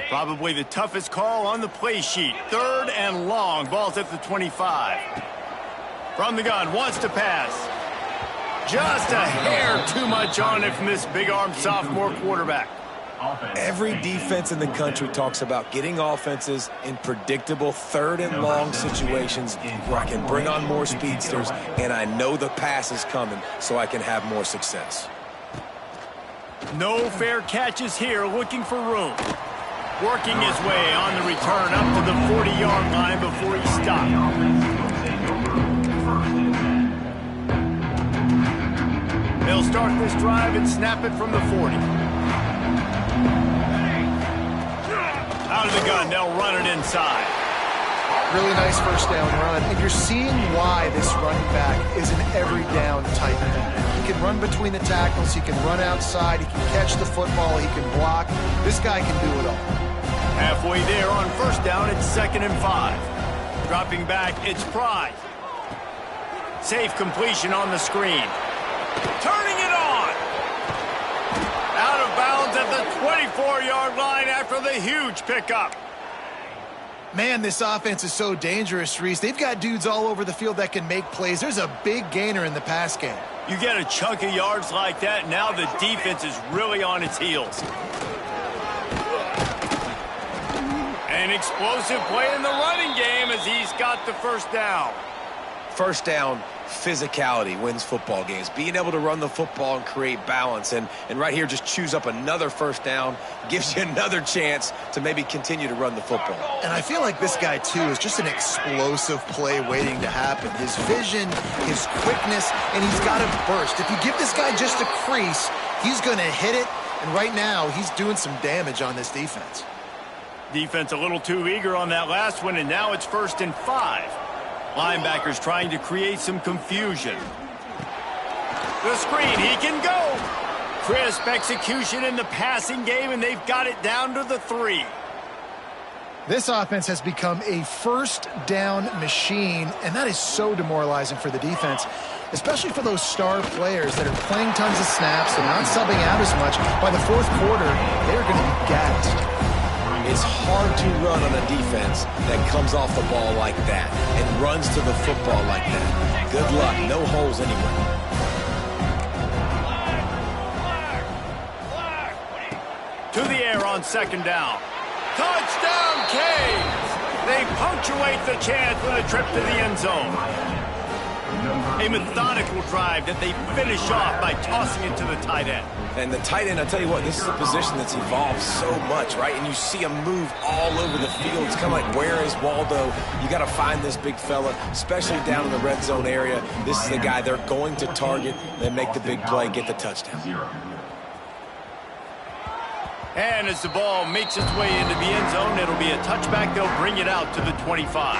Probably the toughest call on the play sheet. 3rd and long. Ball's at the 25. From the gun, wants to pass. Just a hair too much on it from this big-armed sophomore quarterback. Every defense in the country talks about getting offenses in predictable 3rd and long situations where I can bring on more speedsters and I know the pass is coming so I can have more success. No fair catches here, looking for room. Working his way on the return up to the 40-yard line before he stopped. They'll start this drive and snap it from the 40. Out of the gun, they'll run it inside. Really nice first down run, and you're seeing why this running back is an every down type. He can run between the tackles, he can run outside, he can catch the football, he can block. This guy can do it all. Halfway there on first down, it's 2nd and 5. Dropping back, it's Pride. Safe completion on the screen. Turning it on. Out of bounds at the 24-yard line after the huge pickup. Man, this offense is so dangerous, Reese. They've got dudes all over the field that can make plays. There's a big gainer in the pass game. You get a chunk of yards like that, now the defense is really on its heels. An explosive play in the running game as he's got the first down. First down, physicality wins football games. Being able to run the football and create balance. And right here, just choose up another first down, gives you another chance to maybe continue to run the football. And I feel like this guy, too, is just an explosive play waiting to happen. His vision, his quickness, and he's got a burst. If you give this guy just a crease, he's going to hit it. And right now, he's doing some damage on this defense. Defense a little too eager on that last one, and now it's 1st and 5. Linebackers trying to create some confusion. The screen, he can go. Crisp execution in the passing game, and they've got it down to the 3. This offense has become a first down machine, and that is so demoralizing for the defense, especially for those star players that are playing tons of snaps and not subbing out as much. By the 4th quarter, they're going to be gassed. It's hard to run on a defense that comes off the ball like that and runs to the football like that. Good luck. No holes anywhere. To the air on 2nd down. Touchdown, Canes! They punctuate the chance with a trip to the end zone. A methodical drive that they finish off by tossing it to the tight end. And the tight end, I'll tell you what, this is a position that's evolved so much, right? And you see him move all over the field. It's kind of like, where is Waldo? You got to find this big fella, especially down in the red zone area. This is the guy they're going to target and make the big play, get the touchdown. And as the ball makes its way into the end zone, it'll be a touchback. They'll bring it out to the 25.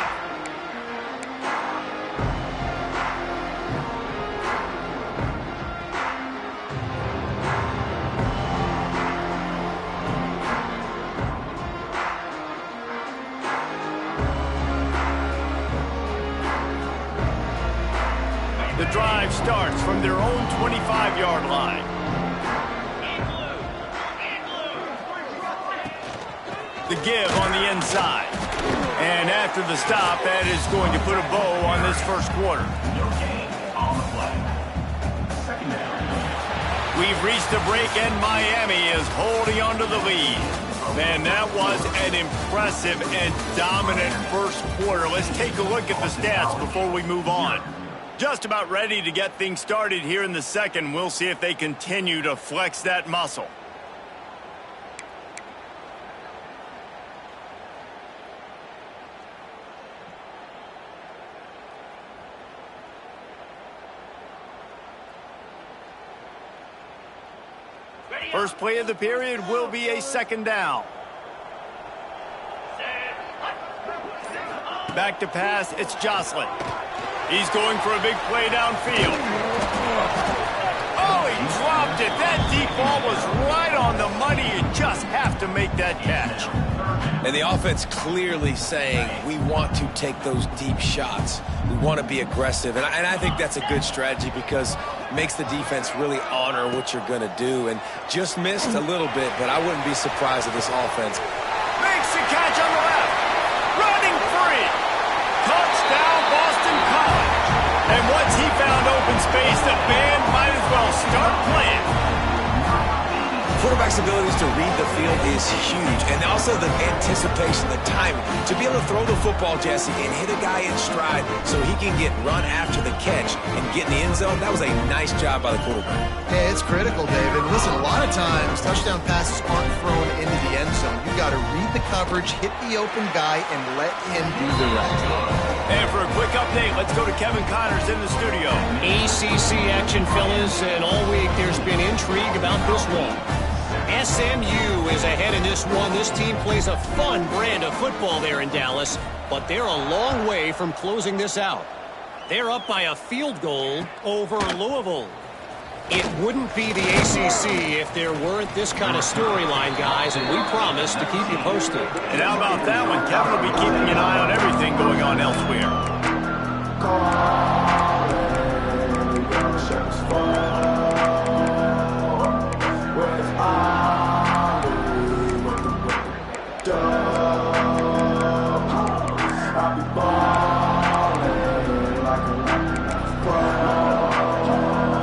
The drive starts from their own 25-yard line. The give on the inside. And after the stop, that is going to put a bow on this first quarter. We've reached the break, and Miami is holding on to the lead. Man, that was an impressive and dominant first quarter. Let's take a look at the stats before we move on. Just about ready to get things started here in the second. We'll see if they continue to flex that muscle. First play of the period will be a 2nd down. Back to pass, it's Jocelyn. He's going for a big play downfield. Oh, he dropped it. That deep ball was right on the money. You just have to make that catch. And the offense clearly saying, we want to take those deep shots. We want to be aggressive. And I think that's a good strategy because it makes the defense really honor what you're going to do. And just missed a little bit, but I wouldn't be surprised if this offense And once he found open space, the band might as well start playing. Quarterback's abilities to read the field is huge, and also the anticipation, the timing. To be able to throw the football, Jesse, and hit a guy in stride so he can get run after the catch and get in the end zone, that was a nice job by the quarterback. Yeah, it's critical, David. Listen, a lot of times, touchdown passes aren't thrown into the end zone. You've got to read the coverage, hit the open guy, and let him do the rest. And for a quick update, let's go to Kevin Connors in the studio. ACC action, fellas, and all week there's been intrigue about this one. SMU is ahead in this one. This team plays a fun brand of football there in Dallas, but they're a long way from closing this out. They're up by a field goal over Louisville. It wouldn't be the ACC if there weren't this kind of storyline, guys, and we promise to keep you posted. And how about that one? Kevin will be keeping an eye on everything going on elsewhere.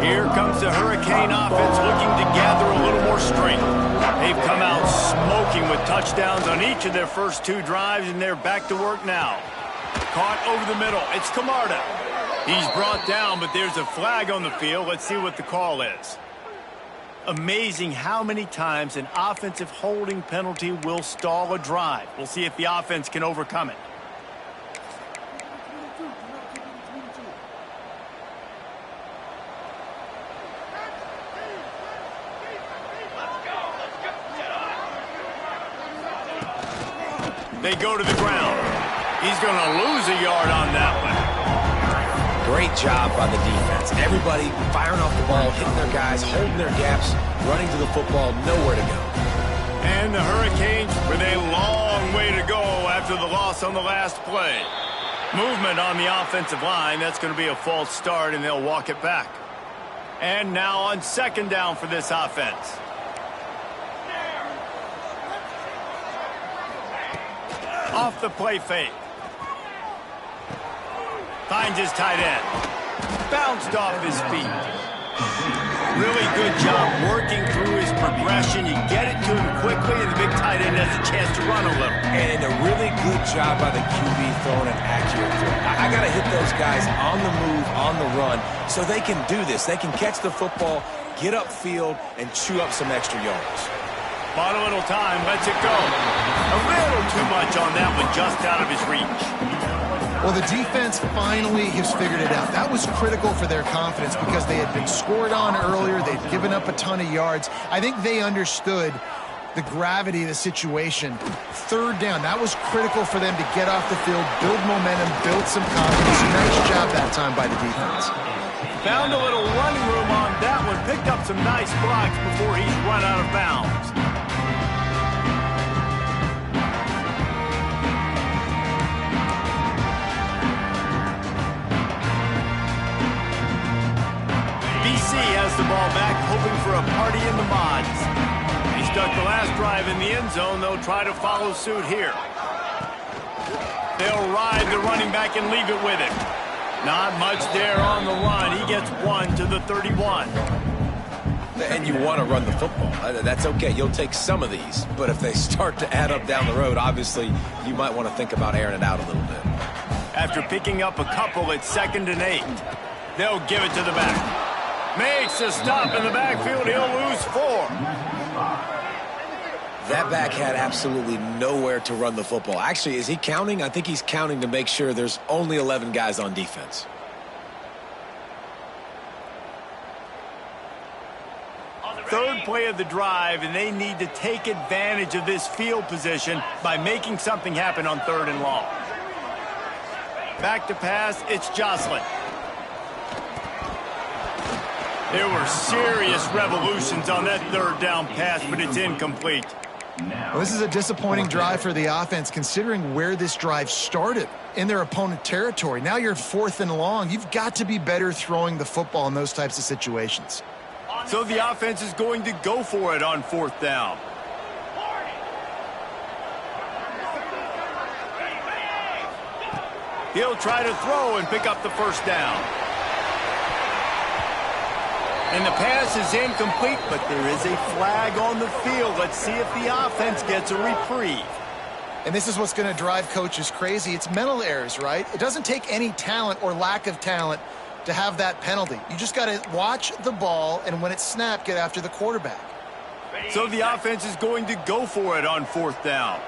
Here comes the Hurricane offense looking to gather a little more strength. They've come out smoking with touchdowns on each of their first two drives, and they're back to work now. Caught over the middle. It's Camarda. He's brought down, but there's a flag on the field. Let's see what the call is. Amazing how many times an offensive holding penalty will stall a drive. We'll see if the offense can overcome it. They go to the ground. He's going to lose a yard on that one. Great job by the defense. Everybody firing off the ball, hitting their guys, holding their gaps, running to the football, nowhere to go. And the Hurricanes with a long way to go after the loss on the last play. Movement on the offensive line. That's going to be a false start, and they'll walk it back. And now on second down for this offense. Off the play fake. Finds his tight end. Bounced off his feet. Really good job working through his progression. You get it to him quickly, and the big tight end has a chance to run a little. And a really good job by the QB throwing an accurate throw. I got to hit those guys on the move, on the run, so they can do this. They can catch the football, get upfield, and chew up some extra yards. Bought a little time, lets it go. A little too much on that one, just out of his reach. Well, the defense finally has figured it out. That was critical for their confidence because they had been scored on earlier. They'd given up a ton of yards. I think they understood the gravity of the situation. Third down, that was critical for them to get off the field, build momentum, build some confidence. Nice job that time by the defense. Found a little running room on that one. Picked up some nice blocks before he's run out of bounds. BC has the ball back, hoping for a party in the mods. He stuck the last drive in the end zone. They'll try to follow suit here. They'll ride the running back and leave it with him. Not much there on the run. He gets one to the 31. And you want to run the football. That's okay. You'll take some of these. But if they start to add up down the road, obviously, you might want to think about airing it out a little bit. After picking up a couple, it's 2nd and 8. They'll give it to the back. Makes a stop in the backfield. He'll lose 4. That back had absolutely nowhere to run the football. Actually, is he counting? I think he's counting to make sure there's only 11 guys on defense. Third play of the drive, and they need to take advantage of this field position by making something happen on 3rd and long. Back to pass, it's Jocelyn. There were serious revolutions on that 3rd down pass, but it's incomplete. Well, this is a disappointing drive for the offense, considering where this drive started in their opponent territory. Now you're 4th and long. You've got to be better throwing the football in those types of situations. So the offense is going to go for it on 4th down. He'll try to throw and pick up the 1st down. And the pass is incomplete, but there is a flag on the field. Let's see if the offense gets a reprieve. And this is what's going to drive coaches crazy. It's mental errors, right? It doesn't take any talent or lack of talent to have that penalty. You just got to watch the ball, and when it's snapped, get after the quarterback. So the offense is going to go for it on 4th down.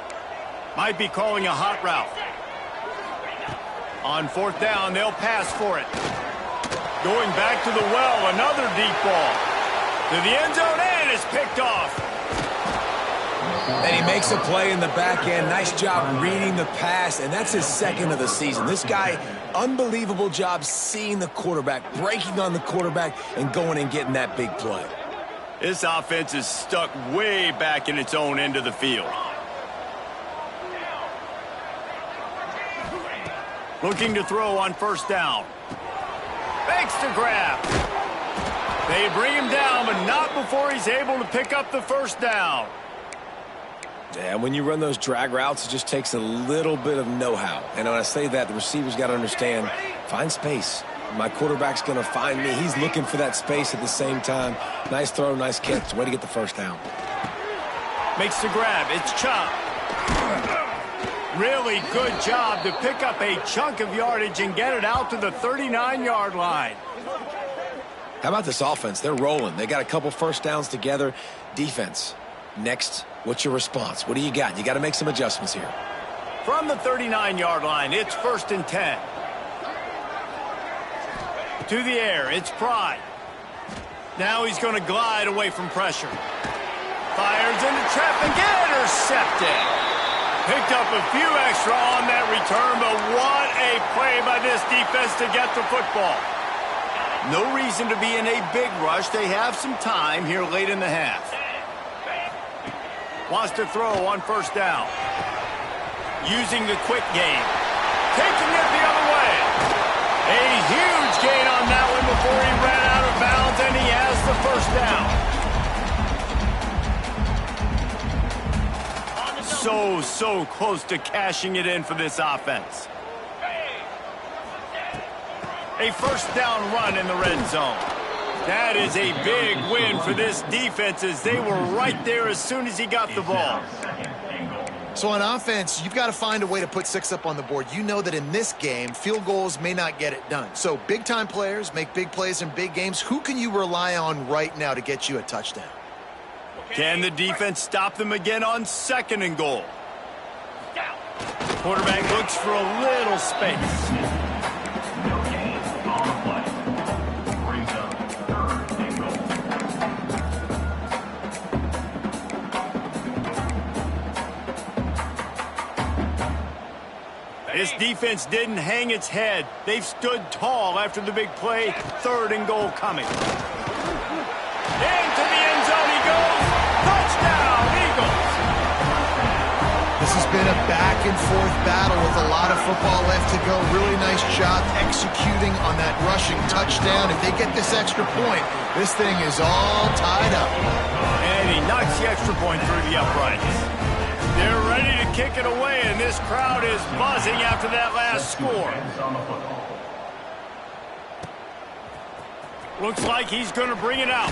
Might be calling a hot route. On 4th down, they'll pass for it. Going back to the well, another deep ball. To the end zone, and it's picked off. And he makes a play in the back end. Nice job reading the pass, and that's his 2nd of the season. This guy, unbelievable job seeing the quarterback, breaking on the quarterback, and going and getting that big play. This offense is stuck way back in its own end of the field. Looking to throw on 1st down. Fakes the grab. They bring him down, but not before he's able to pick up the 1st down. Yeah, when you run those drag routes, it just takes a little bit of know-how. And when I say that, the receiver's got to understand, find space. My quarterback's going to find me. He's looking for that space at the same time. Nice throw, nice catch. Way to get the 1st down. Makes the grab. It's Chubb. Really good job to pick up a chunk of yardage and get it out to the 39-yard line. How about this offense? They're rolling. They got a couple 1st downs together. Defense. Next, what's your response? What do you got? You got to make some adjustments here. From the 39-yard line, it's 1st and 10. To the air, it's Pride. Now he's going to glide away from pressure. Fires into traffic, intercepted. Picked up a few extra on that return, but what a play by this defense to get the football. No reason to be in a big rush. They have some time here late in the half. Wants to throw on 1st down. Using the quick game. Taking it the other way. A huge gain on that one before he ran out of bounds, and he has the 1st down. So close to cashing it in for this offense. A 1st down run in the red zone. That is a big win for this defense as they were right there as soon as he got the ball. So on offense, you've got to find a way to put 6 up on the board. You know that in this game, field goals may not get it done. So big-time players make big plays in big games. Who can you rely on right now to get you a touchdown? Can the defense stop them again on 2nd and goal? Quarterback looks for a little space. This defense didn't hang its head. They've stood tall after the big play. 3rd and goal coming. Into the end zone he goes. Touchdown, Eagles. This has been a back-and-forth battle with a lot of football left to go. Really nice job executing on that rushing touchdown. If they get this extra point, this thing is all tied up. And he knocks the extra point through the uprights. They're ready to kick it away, and this crowd is buzzing after that last score. Looks like he's going to bring it out.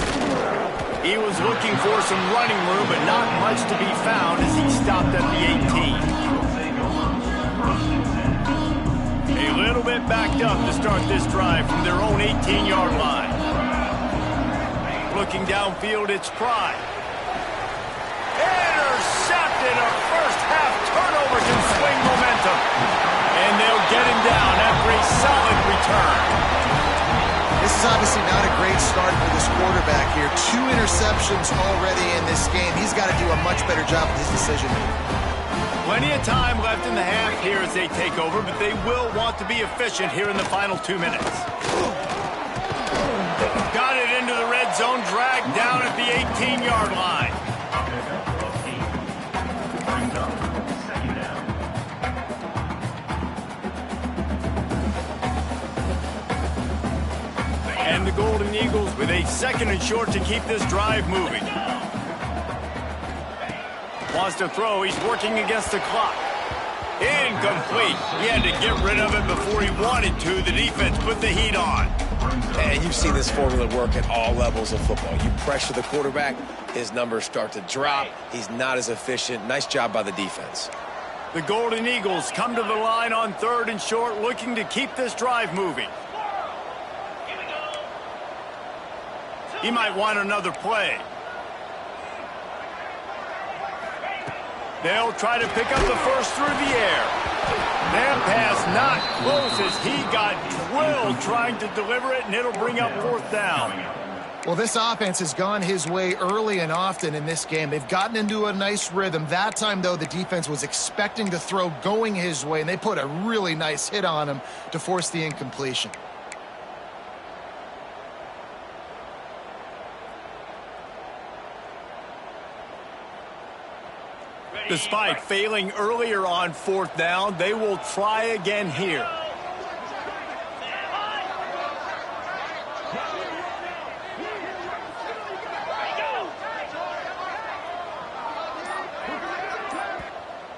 He was looking for some running room, but not much to be found as he stopped at the 18. A little bit backed up to start this drive from their own 18-yard line. Looking downfield, it's Pride. Intercepted. A first-half turnover can swing momentum. And they'll get him down after a solid return. This is obviously not a great start for this quarterback here. 2 interceptions already in this game. He's got to do a much better job with his decision-making. Plenty of time left in the half here as they take over, but they will want to be efficient here in the final 2 minutes. Got it into the red zone, dragged down at the 18-yard line. And the Golden Eagles with a 2nd and short to keep this drive moving. Wants to throw. He's working against the clock. Incomplete. He had to get rid of it before he wanted to. The defense put the heat on. And you've seen this formula work at all levels of football. You pressure the quarterback, his numbers start to drop. He's not as efficient. Nice job by the defense. The Golden Eagles come to the line on 3rd and short, looking to keep this drive moving. He might want another play. They'll try to pick up the first through the air. That pass not close as he got drilled trying to deliver it, and it'll bring up 4th down. Well, this offense has gone his way early and often in this game. They've gotten into a nice rhythm. That time, though, the defense was expecting to throw going his way, and they put a really nice hit on him to force the incompletion. Despite failing earlier on 4th down, they will try again here.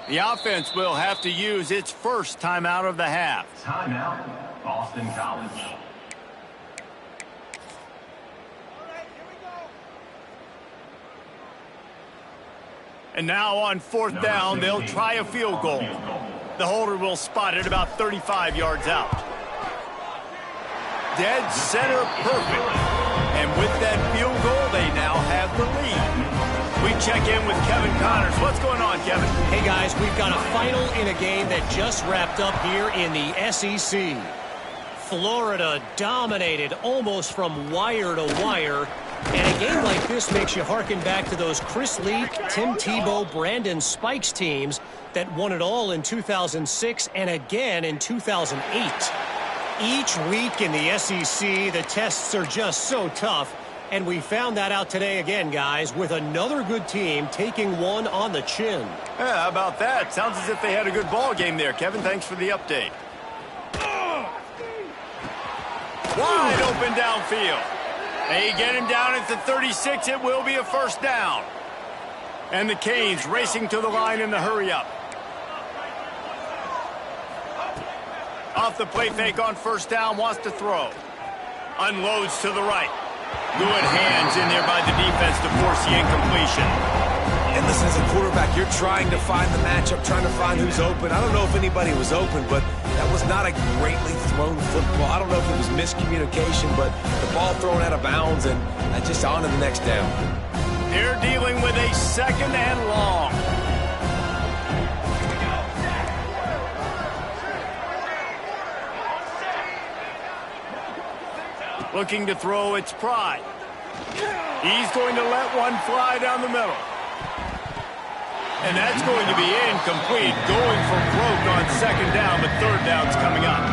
The offense will have to use its first timeout of the half. Timeout, Boston College. And now on 4th down, they'll try a field goal. The holder will spot it about 35 yards out. Dead center perfect. And with that field goal, they now have the lead. We check in with Kevin Connors. What's going on, Kevin? Hey, guys, we've got a final in a game that just wrapped up here in the SEC. Florida dominated almost from wire to wire. And a game like this makes you harken back to those Chris Leak, Tim Tebow, Brandon Spikes teams that won it all in 2006 and again in 2008. Each week in the SEC, the tests are just so tough. And we found that out today again, guys, with another good team taking one on the chin. Yeah, how about that? Sounds as if they had a good ball game there, Kevin. Thanks for the update. Wide open downfield. They get him down at the 36. It will be a 1st down. And the Canes racing to the line in the hurry-up. Off the play fake on 1st down, wants to throw. Unloads to the right. Good hands in there by the defense to force the incompletion. And listen, as a quarterback, you're trying to find the matchup, trying to find who's open. I don't know if anybody was open, but that was not a greatly thrown football. I don't know if it was miscommunication, but the ball thrown out of bounds and just on to the next down. They're dealing with a 2nd and long. Looking to throw, it's Pride. He's going to let one fly down the middle. And that's going to be incomplete. Going for broke on 2nd down, but 3rd down's coming up.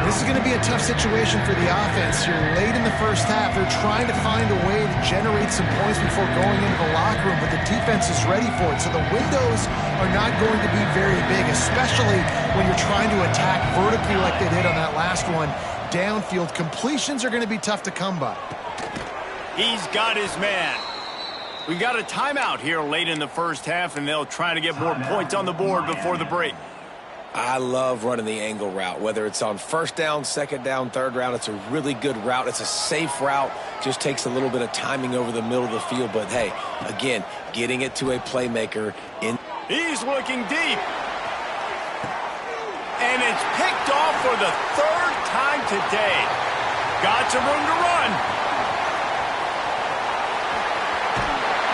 This is going to be a tough situation for the offense here. Late in the 1st half, they're trying to find a way to generate some points before going into the locker room, but the defense is ready for it. So the windows are not going to be very big, especially when you're trying to attack vertically like they did on that last one. Downfield completions are going to be tough to come by. He's got his man. We got a timeout here late in the 1st half, and they'll try to get more points on the board before the break. I love running the angle route, whether it's on 1st down, 2nd down, 3rd round. It's a really good route. It's a safe route. Just takes a little bit of timing over the middle of the field. But, hey, again, getting it to a playmaker in. He's looking deep. And it's picked off for the 3rd time today. Got some room to run.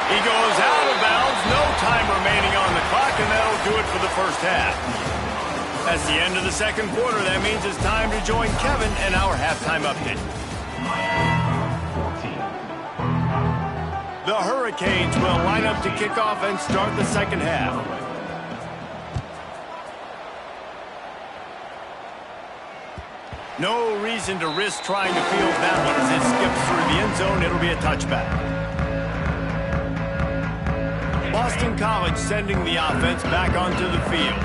He goes out of bounds. No time remaining on the clock, and that'll do it for the 1st half. That's the end of the 2nd quarter. That means it's time to join Kevin and our halftime update. The Hurricanes will line up to kick off and start the 2nd half. No reason to risk trying to field that one as it skips through the end zone. It'll be a touchback. Boston College sending the offense back onto the field.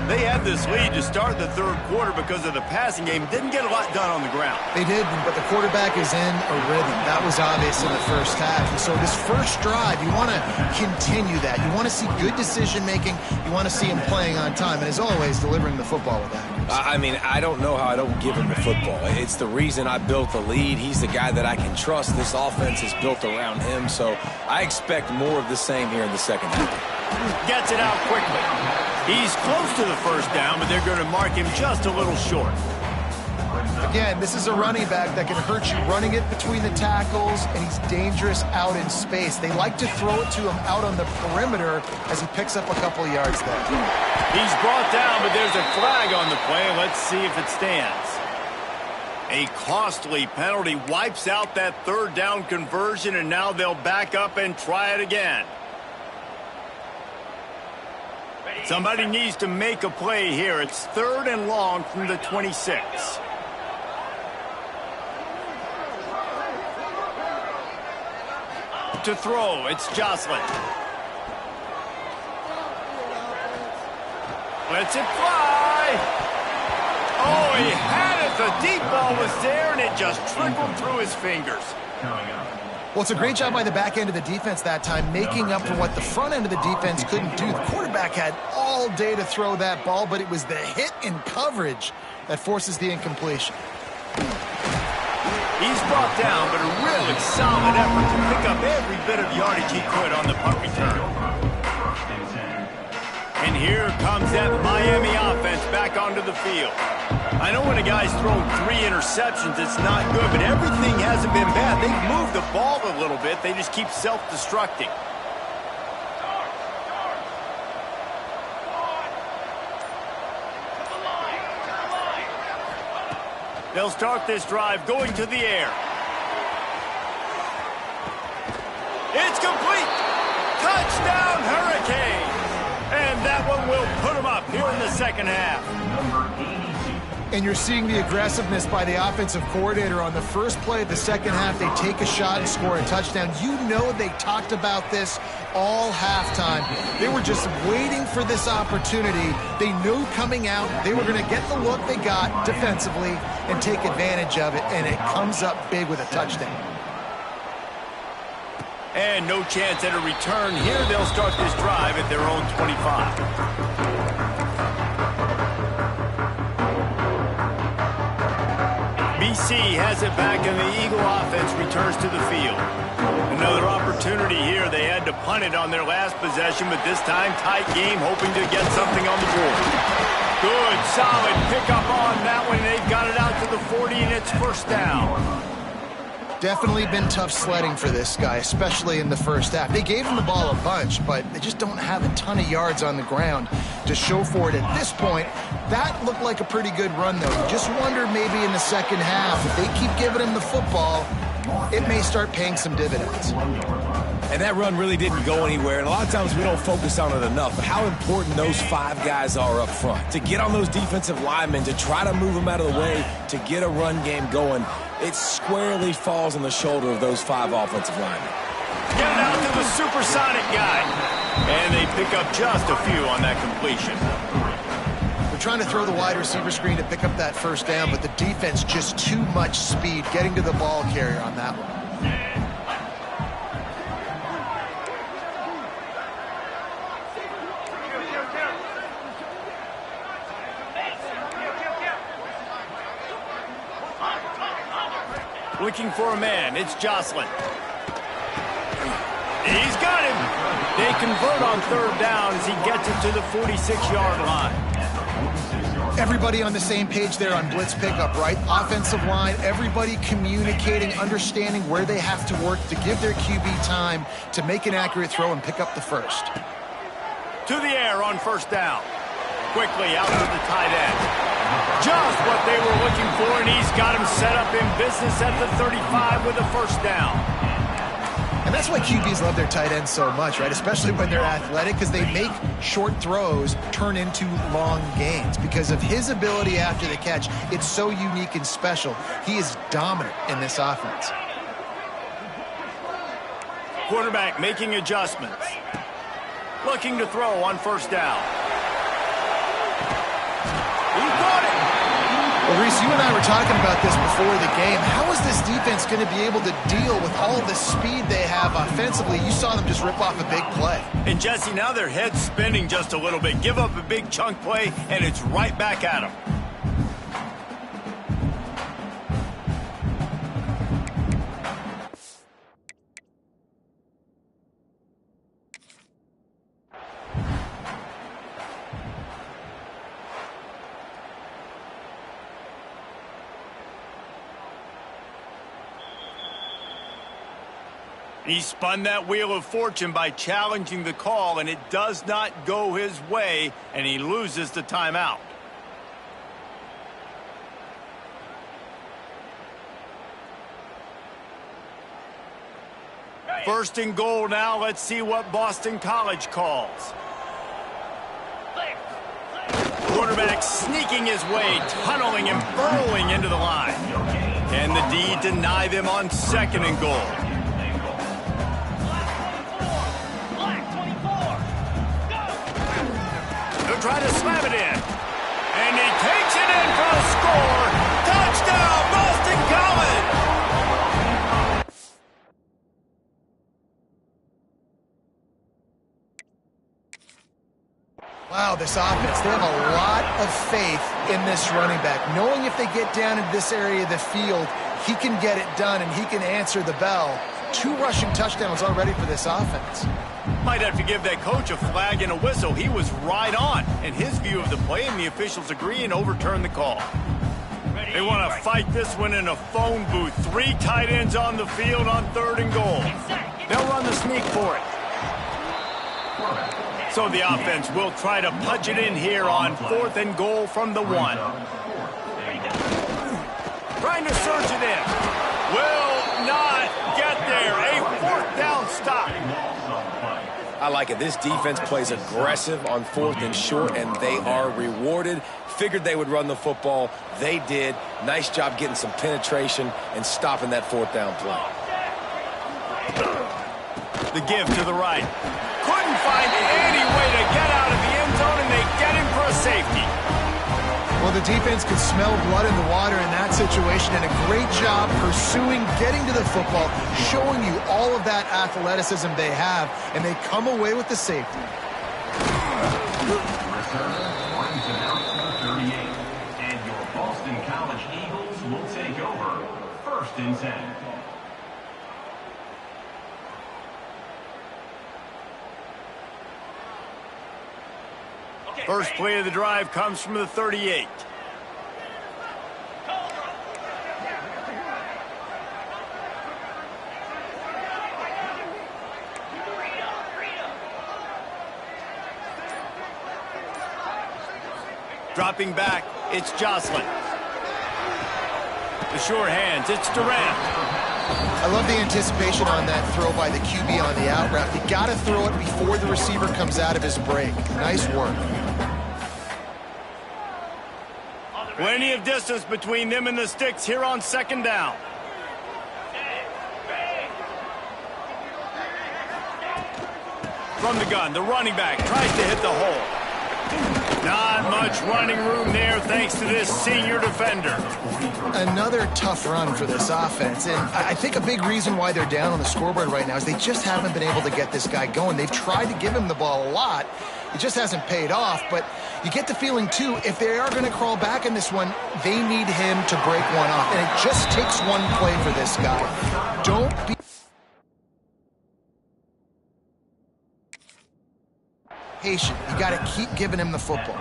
They had this lead to start the third quarter because of the passing game. Didn't get a lot done on the ground. They did, but the quarterback is in a rhythm. That was obvious in the first half. And so this first drive, you want to continue that. You want to see good decision-making. You want to see him playing on time. And as always, delivering the football with accuracy. I mean, I don't know how I don't give him the football. It's the reason I built the lead. He's the guy that I can trust. This offense is built around him. So I expect more of the same here in the second half. Gets it out quickly. He's close to the first down, but they're going to mark him just a little short. Again, this is a running back that can hurt you running it between the tackles, and he's dangerous out in space. They like to throw it to him out on the perimeter as he picks up a couple of yards there. He's brought down, but there's a flag on the play. Let's see if it stands. A costly penalty wipes out that third down conversion, and now they'll back up and try it again. Somebody needs to make a play here. It's 3rd and long from the 26. To throw, it's Joslin. Lets it fly. Oh, he had it. The deep ball was there, and it just trickled through his fingers. Well, it's a great job by the back end of the defense that time, making up for what the front end of the defense couldn't do. The quarterback had all day to throw that ball, but it was the hit in coverage that forces the incompletion. He's brought down, but a really solid effort to pick up every bit of yardage he could on the punt return. And here comes that Miami offense back onto the field. I know when a guy's thrown 3 interceptions, it's not good, but everything hasn't been bad. They've moved the ball a little bit. They just keep self-destructing. They'll start this drive going to the air. It's complete. Touchdown, Hurricane. And that one will put them up here in the second half. And you're seeing the aggressiveness by the offensive coordinator on the first play of the second half. They take a shot and score a touchdown. You know they talked about this all halftime. They were just waiting for this opportunity. They knew coming out they were going to get the look they got defensively and take advantage of it, and it comes up big with a touchdown. And no chance at a return here. They'll start this drive at their own 25. BC has it back, and the Eagle offense returns to the field. Another opportunity here. They had to punt it on their last possession, but this time tight game, hoping to get something on the board. Good, solid pickup on that one. They've got it out to the 40, and it's first down. Definitely been tough sledding for this guy, especially in the first half. They gave him the ball a bunch, but they just don't have a ton of yards on the ground to show for it at this point. That looked like a pretty good run, though. You just wonder maybe in the second half, if they keep giving him the football, it may start paying some dividends. And that run really didn't go anywhere, and a lot of times we don't focus on it enough, but how important those 5 guys are up front. To get on those defensive linemen, to try to move them out of the way, to get a run game going, it squarely falls on the shoulder of those 5 offensive linemen. Get it out to the supersonic guy. And they pick up just a few on that completion. They're trying to throw the wide receiver screen to pick up that first down, but the defense just too much speed getting to the ball carrier on that one. Looking for a man. It's Joslin. He's got him. They convert on third down as he gets it to the 46-yard line. Everybody on the same page there on blitz pickup, right? Offensive line, everybody communicating, understanding where they have to work to give their QB time to make an accurate throw and pick up the first. To the air on first down. Quickly out to the tight end. Just what they were looking for, and he's got him set up in business at the 35 with a first down. And that's why QBs love their tight ends so much, right? Especially when they're athletic, because they make short throws turn into long gains. Because of his ability after the catch, it's so unique and special. He is dominant in this offense. Quarterback making adjustments. Looking to throw on first down. He caught it. Well, Reese, you and I were talking about this before the game. How is this defense going to be able to deal with all the speed they have offensively? You saw them just rip off a big play. And Jesse, now their head's spinning just a little bit. Give up a big chunk play, and it's right back at them. He spun that wheel of fortune by challenging the call, and it does not go his way, and he loses the timeout. First and goal now. Let's see what Boston College calls. Quarterback sneaking his way, tunneling and burrowing into the line. Can the D deny them on second and goal? Try to slam it in. And he takes it in for a score. Touchdown, Boston College! Wow, this offense, they have a lot of faith in this running back. Knowing if they get down into this area of the field, he can get it done and he can answer the bell. 2 rushing touchdowns already for this offense. Might have to give that coach a flag and a whistle. He was right on in his view of the play, and the officials agree and overturn the call. They want to fight this one in a phone booth. 3 tight ends on the field on third and goal. They'll run the sneak for it. So the offense will try to punch it in here on fourth and goal from the 1. Trying to surge it in. Will not get there. A 4th down stop. I like it. This defense plays aggressive on 4th and short, and they are rewarded. Figured they would run the football. They did. Nice job getting some penetration and stopping that 4th down play. The give to the right. Couldn't find any way to get out of the end zone, and they get him for a safety. Well, the defense could smell blood in the water in that situation, and a great job pursuing, getting to the football, showing you all of that athleticism they have, and they come away with the safety. Brings it out to 38, and your Boston College Eagles will take over. 1st and 10. First play of the drive comes from the 38. Dropping back, it's Jocelyn. The sure hands, it's Durant. I love the anticipation on that throw by the QB on the out route. You got to throw it before the receiver comes out of his break. Nice work. Plenty of distance between them and the sticks here on 2nd down. From the gun, the running back tries to hit the hole. Not much running room there thanks to this senior defender. Another tough run for this offense, and I think a big reason why they're down on the scoreboard right now is they just haven't been able to get this guy going. They've tried to give him the ball a lot. It just hasn't paid off, but you get the feeling, too, if they are going to crawl back in this one, they need him to break one off, and it just takes one play for this guy. Don't be patient. You got to keep giving him the football.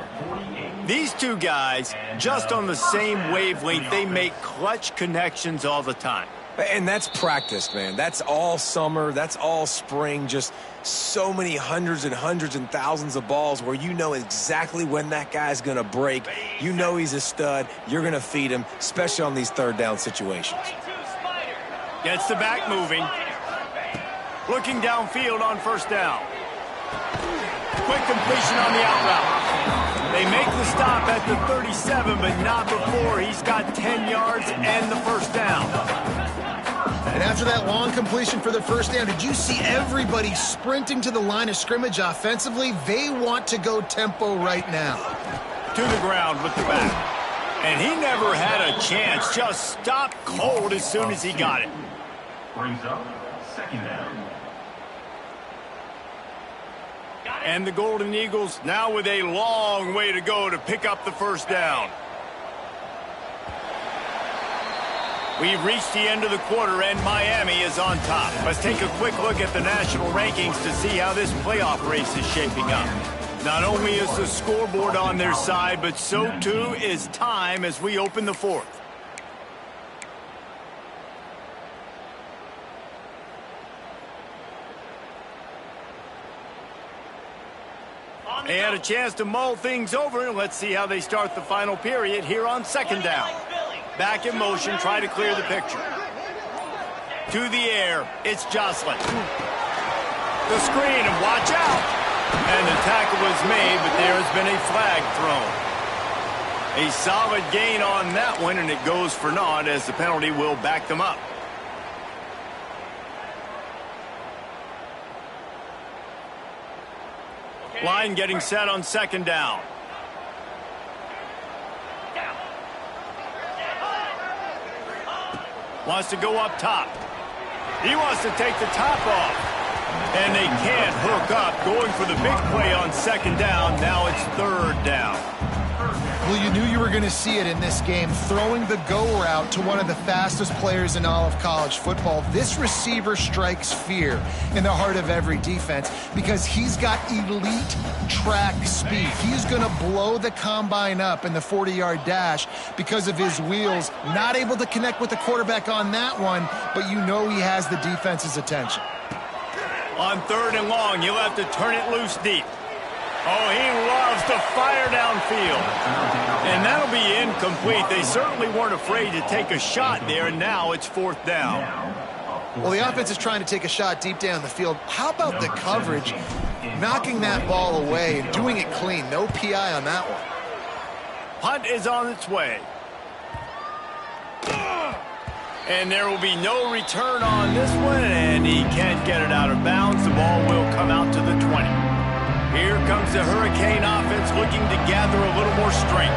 These 2 guys, just on the same wavelength, they make clutch connections all the time. And that's practice, man. That's all summer. That's all spring. Just so many hundreds and thousands of balls where you know exactly when that guy's going to break. You know he's a stud. You're going to feed him, especially on these 3rd down situations. Gets the back moving. Looking downfield on 1st down. Quick completion on the out route. They make the stop at the 37, but not before he's got 10 yards and the 1st down. And after that long completion for the 1st down, did you see everybody sprinting to the line of scrimmage offensively? They want to go tempo right now. to the ground with the back. And he never had a chance. Just stopped cold as soon as he got it. Brings up second down. And the Golden Eagles now with a long way to go to pick up the first down. We've reached the end of the quarter, and Miami is on top. Let's take a quick look at the national rankings to see how this playoff race is shaping up. Not only is the scoreboard on their side, but so too is time as we open the fourth. They had a chance to mull things over. Let's see how they start the final period here on second down. Back in motion, try to clear the picture. To the air, it's Jocelyn. The screen, and watch out! And the tackle was made, but there has been a flag thrown. A solid gain on that one, and it goes for naught as the penalty will back them up. Line getting set on second down. Wants to go up top. He wants to take the top off. And they can't hook up. Going for the big play on second down. Now it's third down. Well, you knew you were going to see it in this game, throwing the go route to one of the fastest players in all of college football. This receiver strikes fear in the heart of every defense because he's got elite track speed. He's going to blow the combine up in the 40-yard dash because of his wheels. Not able to connect with the quarterback on that one, but you know he has the defense's attention. On third and long, you'll have to turn it loose deep. Oh, he loves to fire downfield. And that'll be incomplete. They certainly weren't afraid to take a shot there, and now it's fourth down. Well, the offense is trying to take a shot deep down the field. How about the coverage, knocking that ball away and doing it clean? No PI on that one. Punt is on its way. And there will be no return on this one, and he can't get it out of bounds. The ball will come out to the 20. Here comes the Hurricane offense looking to gather a little more strength.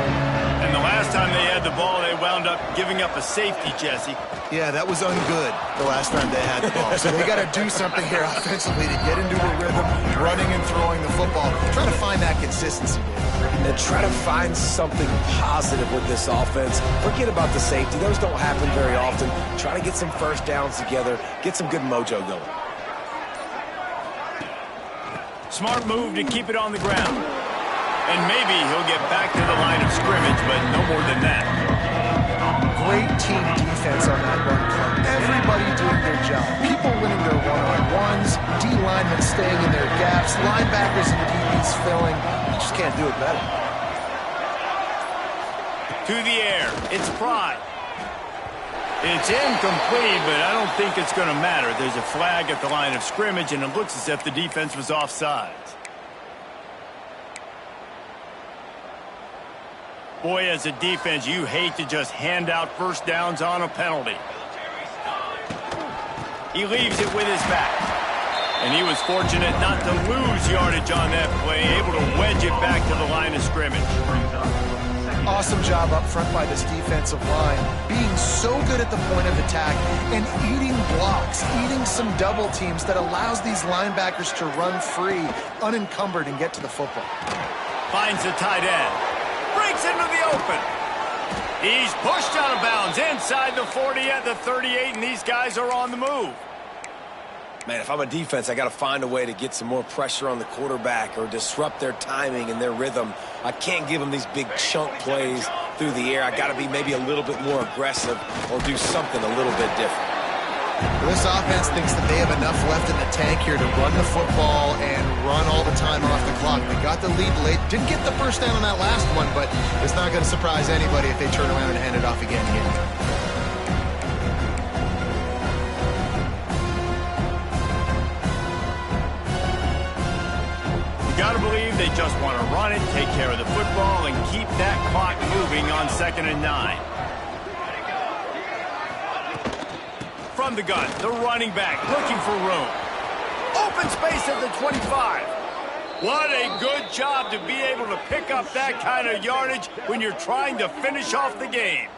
And the last time they had the ball, they wound up giving up a safety, Jesse. Yeah, that was ungood the last time they had the ball. So they got to do something here offensively to get into a rhythm, running and throwing the football. Try to find that consistency. And try to find something positive with this offense. Forget about the safety. Those don't happen very often. Try to get some first downs together. Get some good mojo going. Smart move to keep it on the ground. And maybe he'll get back to the line of scrimmage, but no more than that. Great team defense on that run play. Everybody doing their job. People winning their one-on-ones, D-linemen staying in their gaps, linebackers and DBs filling. You just can't do it better. To the air, it's Pride. It's incomplete, but I don't think it's going to matter. There's a flag at the line of scrimmage, and it looks as if the defense was offsides. Boy, as a defense, you hate to just hand out first downs on a penalty. He leaves it with his back. And he was fortunate not to lose yardage on that play, able to wedge it back to the line of scrimmage. Awesome job up front by this defensive line, being so good at the point of attack and eating blocks, eating some double teams that allows these linebackers to run free, unencumbered, and get to the football. Finds the tight end. Breaks into the open. He's pushed out of bounds inside the 40 at the 38, and these guys are on the move. Man, if I'm a defense, I got to find a way to get some more pressure on the quarterback or disrupt their timing and their rhythm. I can't give them these big chunk plays through the air. I got to be maybe a little bit more aggressive or do something a little bit different. This offense thinks that they have enough left in the tank here to run the football and run all the time off the clock. They got the lead late. Didn't get the first down on that last one, but it's not going to surprise anybody if they turn around and hand it off again here. Got to believe they just want to run it, take care of the football, and keep that clock moving on 2nd and 9. From the gun, the running back looking for room. Open space at the 25. What a good job to be able to pick up that kind of yardage when you're trying to finish off the game.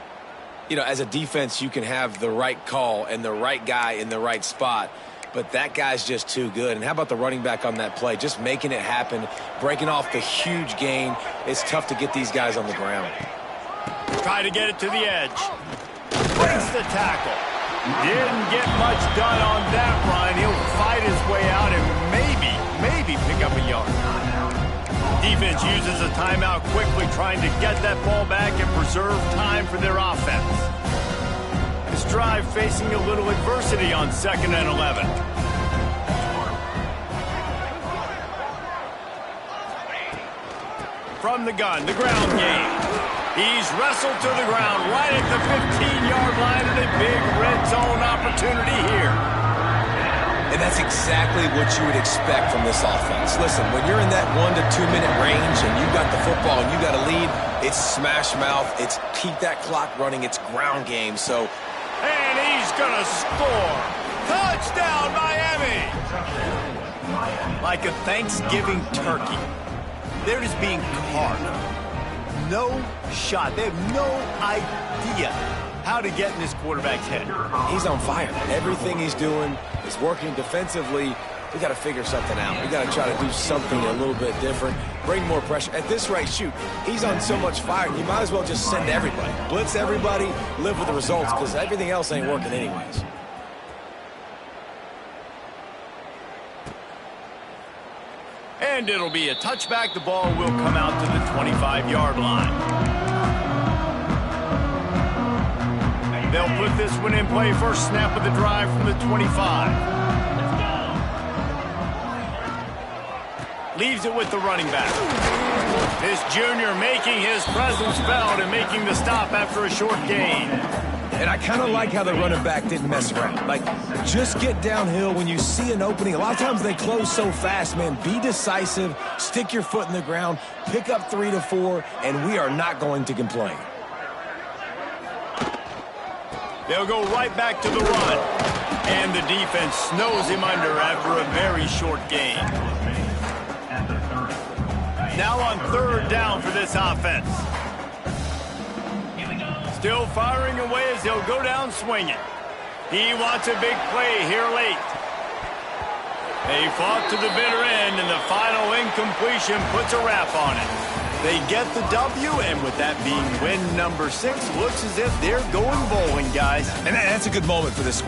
You know, as a defense, you can have the right call and the right guy in the right spot, but that guy's just too good. And how about the running back on that play? Just making it happen, breaking off the huge gain. It's tough to get these guys on the ground. Try to get it to the edge. Breaks the tackle. Didn't get much done on that run. He'll fight his way out and maybe pick up a yard. Defense uses a timeout quickly, trying to get that ball back and preserve time for their offense. This drive facing a little adversity on 2nd and 11. From the gun, the ground game. He's wrestled to the ground right at the 15-yard line, and a big red zone opportunity here. And that's exactly what you would expect from this offense. Listen, when you're in that 1 to 2 minute range and you got the football and you got a lead, it's smash mouth, it's keep that clock running, it's ground game. So, and he's going to score. Touchdown, Miami! Like a Thanksgiving turkey. They're just being carved. No shot. They have no idea how to get in this quarterback's head. He's on fire. Everything he's doing is working defensively. We got to figure something out. We got to try to do something a little bit different. Bring more pressure. At this rate, shoot, he's on so much fire, you might as well just send everybody. Blitz everybody, live with the results, because everything else ain't working anyways. And it'll be a touchback. The ball will come out to the 25-yard line. They'll put this one in play. First snap of the drive from the 25. Leaves it with the running back. This junior making his presence felt and making the stop after a short gain. And I kind of like how the running back didn't mess around. Like, just get downhill when you see an opening. A lot of times they close so fast, man. Be decisive, stick your foot in the ground, pick up 3 to 4, and we are not going to complain. They'll go right back to the run. And the defense snows him under after a very short gain. Now on 3rd down for this offense. Still firing away as they'll go down swinging. He wants a big play here late. They fought to the bitter end, and the final incompletion puts a wrap on it. They get the W, and with that being win number 6, looks as if they're going bowling, guys. And that's a good moment for this squad.